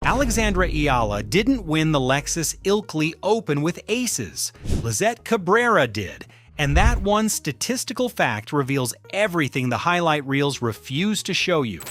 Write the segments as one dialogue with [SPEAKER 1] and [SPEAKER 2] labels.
[SPEAKER 1] Alexandra Eala didn't win the Lexus Ilkley Open with ACES. Lizette Cabrera did. And that one statistical fact reveals everything the highlight reels refuse to show you.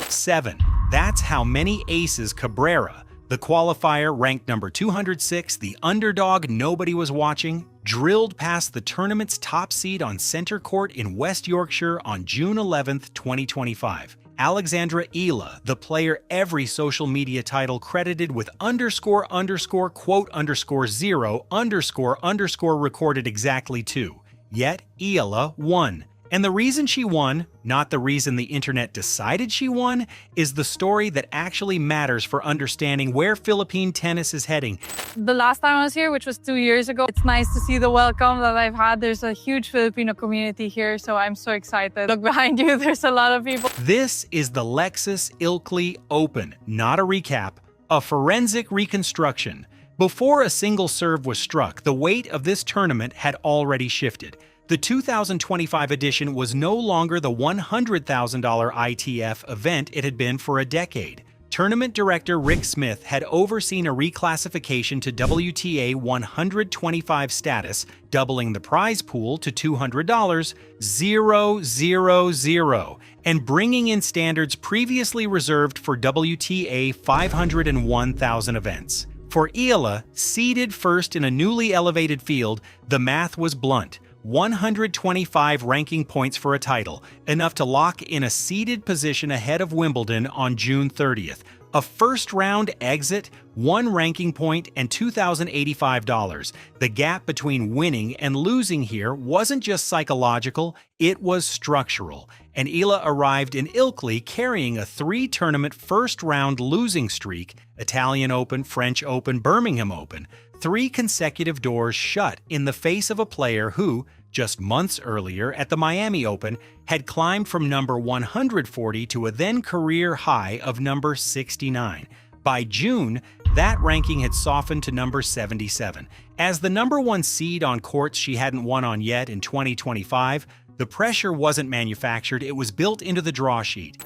[SPEAKER 1] 7. That's how many aces Cabrera, the qualifier ranked number 206, the underdog nobody was watching, drilled past the tournament's top seed on center court in West Yorkshire on June 11, 2025. Alexandra Eala, the player every social media title credited with __quote_0___, recorded exactly 2. Yet Eala won. And the reason she won, not the reason the internet decided she won, is the story that actually matters for understanding where Philippine tennis is heading.
[SPEAKER 2] The last time I was here, which was 2 years ago, it's nice to see the welcome that I've had. There's a huge Filipino community here, so I'm so excited. Look behind you, there's a lot of people.
[SPEAKER 1] This is the Lexus Ilkley Open, not a recap, a forensic reconstruction. Before a single serve was struck, the weight of this tournament had already shifted. The 2025 edition was no longer the $100,000 ITF event it had been for a decade. Tournament director Rick Smith had overseen a reclassification to WTA 125 status, doubling the prize pool to $200,000, and bringing in standards previously reserved for WTA 501,000 events. For Eala, seeded first in a newly elevated field, the math was blunt. 125 ranking points for a title, enough to lock in a seeded position ahead of Wimbledon on June 30th. A first-round exit, 1 ranking point, and $2,085. The gap between winning and losing here wasn't just psychological, it was structural. And Eala arrived in Ilkley carrying a 3-tournament first-round losing streak: Italian Open, French Open, Birmingham Open. 3 consecutive doors shut in the face of a player who, just months earlier at the Miami Open, had climbed from number 140 to a then career high of number 69. By June, that ranking had softened to number 77. As the number 1 seed on courts she hadn't won on yet in 2025, the pressure wasn't manufactured, it was built into the draw sheet.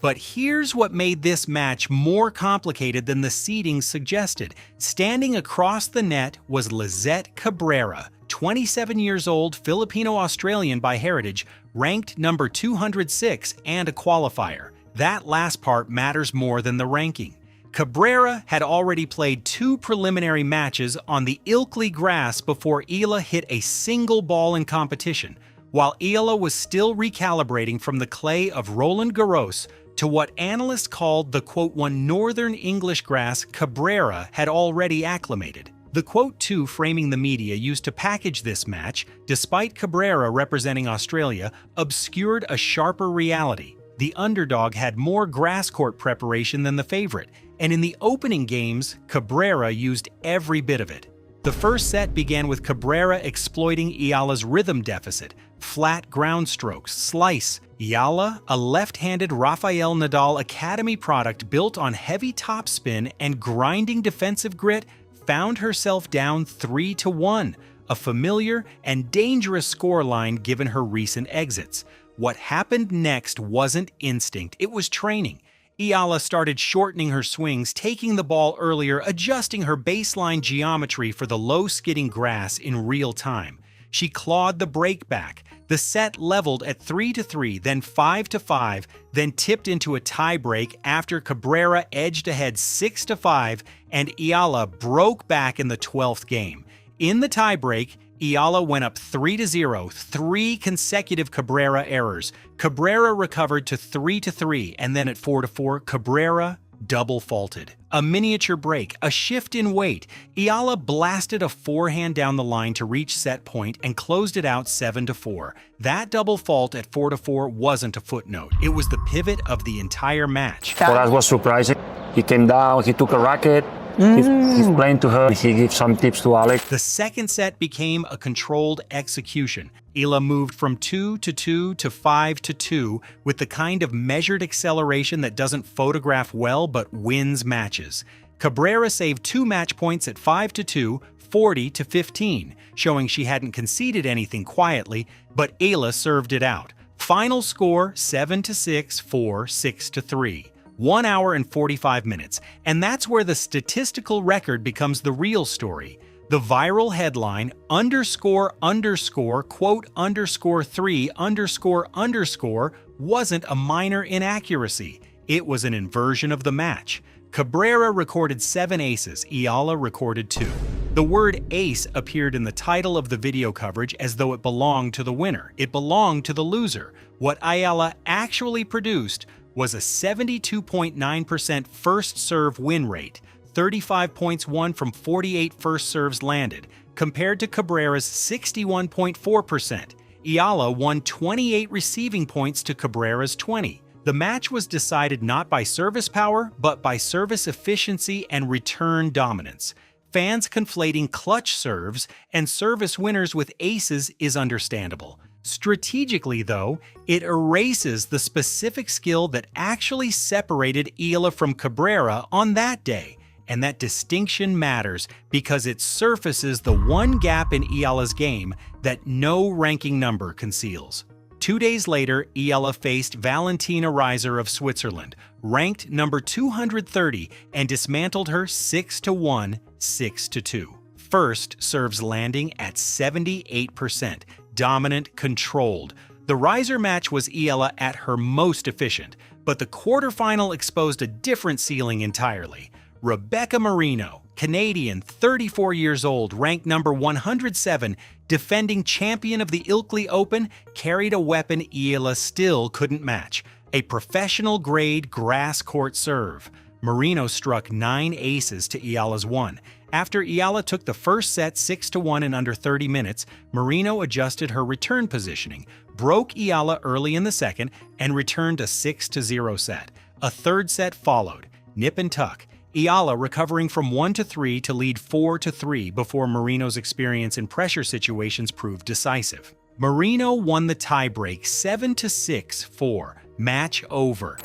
[SPEAKER 1] But here's what made this match more complicated than the seeding suggested. Standing across the net was Lizette Cabrera, 27 years old, Filipino-Australian by heritage, ranked number 206 and a qualifier. That last part matters more than the ranking. Cabrera had already played 2 preliminary matches on the Ilkley grass before Eala hit a single ball in competition, while Eala was still recalibrating from the clay of Roland Garros to what analysts called the "one Northern English grass" Cabrera had already acclimated. The "2" framing the media used to package this match, despite Cabrera representing Australia, obscured a sharper reality. The underdog had more grass court preparation than the favorite, and in the opening games, Cabrera used every bit of it. The first set began with Cabrera exploiting Eala's rhythm deficit, flat ground strokes, slice. Eala, a left-handed Rafael Nadal Academy product built on heavy topspin and grinding defensive grit, found herself down 3-1, a familiar and dangerous scoreline given her recent exits. What happened next wasn't instinct, it was training. Eala started shortening her swings, taking the ball earlier, adjusting her baseline geometry for the low-skidding grass in real time. She clawed the break back. The set leveled at 3-3, then 5-5, then tipped into a tiebreak after Cabrera edged ahead 6-5, and Eala broke back in the 12th game. In the tiebreak, Eala went up 3-0, 3 consecutive Cabrera errors. Cabrera recovered to 3-3, and then at 4-4, Cabrera double faulted. A miniature break, a shift in weight. Eala blasted a forehand down the line to reach set point and closed it out 7-4. That double fault at 4-4 wasn't a footnote. It was the pivot of the entire match.
[SPEAKER 3] For us was surprising. He came down, he took a racket, He's playing to her. He gives some tips to Alex.
[SPEAKER 1] The second set became a controlled execution. Eala moved from 2-2 to 5-2 with the kind of measured acceleration that doesn't photograph well but wins matches. Cabrera saved 2 match points at 5-2, 40-15, showing she hadn't conceded anything quietly, but Eala served it out. Final score 7-6, 4, 6-3. 1 hour and 45 minutes, and that's where the statistical record becomes the real story. The viral headline __quote_3___ wasn't a minor inaccuracy. It was an inversion of the match. Cabrera recorded 7 aces, Eala recorded 2. The word ace appeared in the title of the video coverage as though it belonged to the winner. It belonged to the loser. What Eala actually produced was a 72.9% first serve win rate, 35 points won from 48 first serves landed, compared to Cabrera's 61.4%. Eala won 28 receiving points to Cabrera's 20. The match was decided not by service power, but by service efficiency and return dominance. Fans conflating clutch serves and service winners with aces is understandable. Strategically, though, it erases the specific skill that actually separated Eala from Cabrera on that day, and that distinction matters because it surfaces the one gap in Eala's game that no ranking number conceals. 2 days later, Eala faced Valentina Reiser of Switzerland, ranked number 230, and dismantled her 6-1, 6-2. First serves landing at 78%. Dominant, controlled. The Reiser match was Eala at her most efficient, but the quarterfinal exposed a different ceiling entirely. Rebecca Marino, Canadian, 34 years old, ranked number 107, defending champion of the Ilkley Open, carried a weapon Eala still couldn't match, a professional-grade grass court serve. Marino struck 9 aces to Eala's 1. After Eala took the first set 6-1 in under 30 minutes, Marino adjusted her return positioning, broke Eala early in the second, and returned a 6-0 set. A third set followed, nip and tuck, Eala recovering from 1-3 to lead 4-3 before Marino's experience in pressure situations proved decisive. Marino won the tiebreak 7-6-4, match over.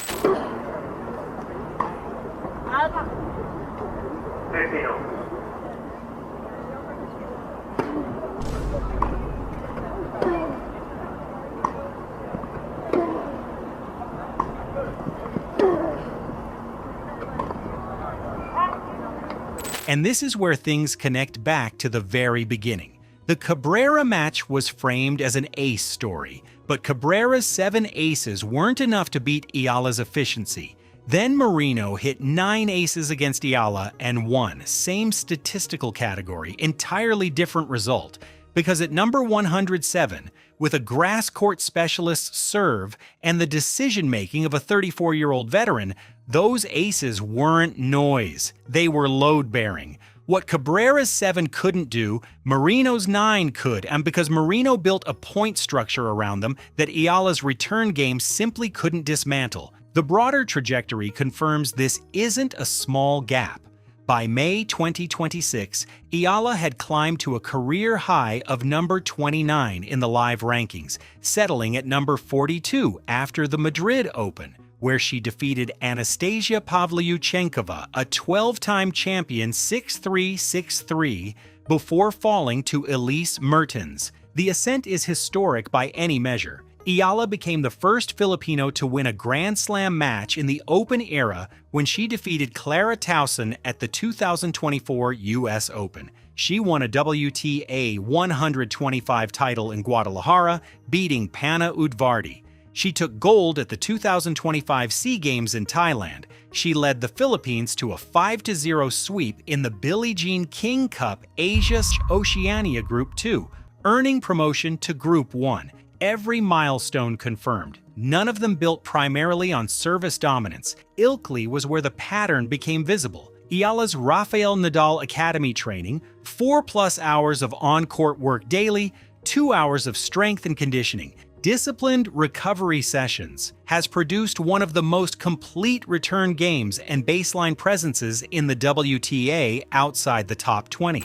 [SPEAKER 1] And this is where things connect back to the very beginning. The Cabrera match was framed as an ace story, but Cabrera's 7 aces weren't enough to beat Eala's efficiency. Then Marino hit 9 aces against Eala and won, same statistical category, entirely different result. Because at number 107, with a grass court specialist's serve and the decision-making of a 34-year-old veteran, those aces weren't noise. They were load-bearing. What Cabrera's 7 couldn't do, Marino's 9 could, and because Marino built a point structure around them that Eala's return game simply couldn't dismantle. The broader trajectory confirms this isn't a small gap. By May 2026, Eala had climbed to a career high of number 29 in the live rankings, settling at number 42 after the Madrid Open, where she defeated Anastasia Pavlyuchenkova, a 12-time champion 6-3, 6-3, before falling to Elise Mertens. The ascent is historic by any measure. Eala became the first Filipino to win a Grand Slam match in the Open era when she defeated Clara Towson at the 2024 U.S. Open. She won a WTA 125 title in Guadalajara, beating Panna Udvardi. She took gold at the 2025 SEA Games in Thailand. She led the Philippines to a 5-0 sweep in the Billie Jean King Cup Asia-Oceania Group 2, earning promotion to Group 1. Every milestone confirmed. None of them built primarily on service dominance. Ilkley was where the pattern became visible. Eala's Rafael Nadal Academy training, 4+ hours of on-court work daily, 2 hours of strength and conditioning. Disciplined recovery sessions has produced one of the most complete return games and baseline presences in the WTA outside the top 20.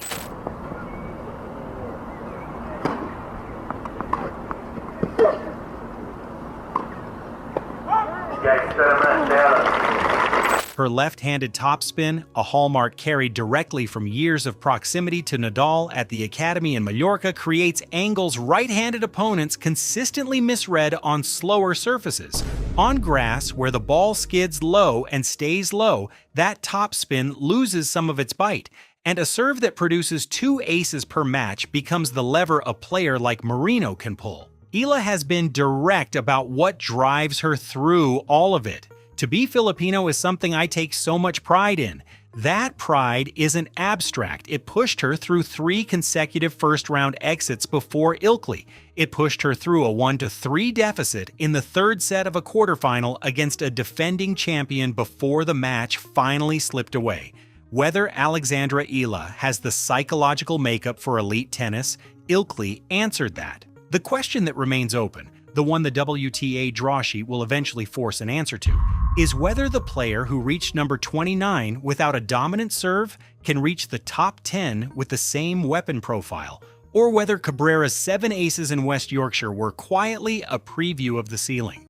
[SPEAKER 1] Her left-handed topspin, a hallmark carried directly from years of proximity to Nadal at the Academy in Mallorca, creates angles right-handed opponents consistently misread on slower surfaces. On grass, where the ball skids low and stays low, that topspin loses some of its bite, and a serve that produces 2 aces per match becomes the lever a player like Marino can pull. Eala has been direct about what drives her through all of it. To be Filipino is something I take so much pride in. That pride isn't abstract. It pushed her through 3 consecutive first-round exits before Ilkley. It pushed her through a 1-3 deficit in the 3rd set of a quarterfinal against a defending champion before the match finally slipped away. Whether Alexandra Eala has the psychological makeup for elite tennis, Ilkley answered that. The question that remains open, the one the WTA draw sheet will eventually force an answer to, is whether the player who reached number 29 without a dominant serve can reach the top 10 with the same weapon profile, or whether Cabrera's 7 aces in West Yorkshire were quietly a preview of the ceiling.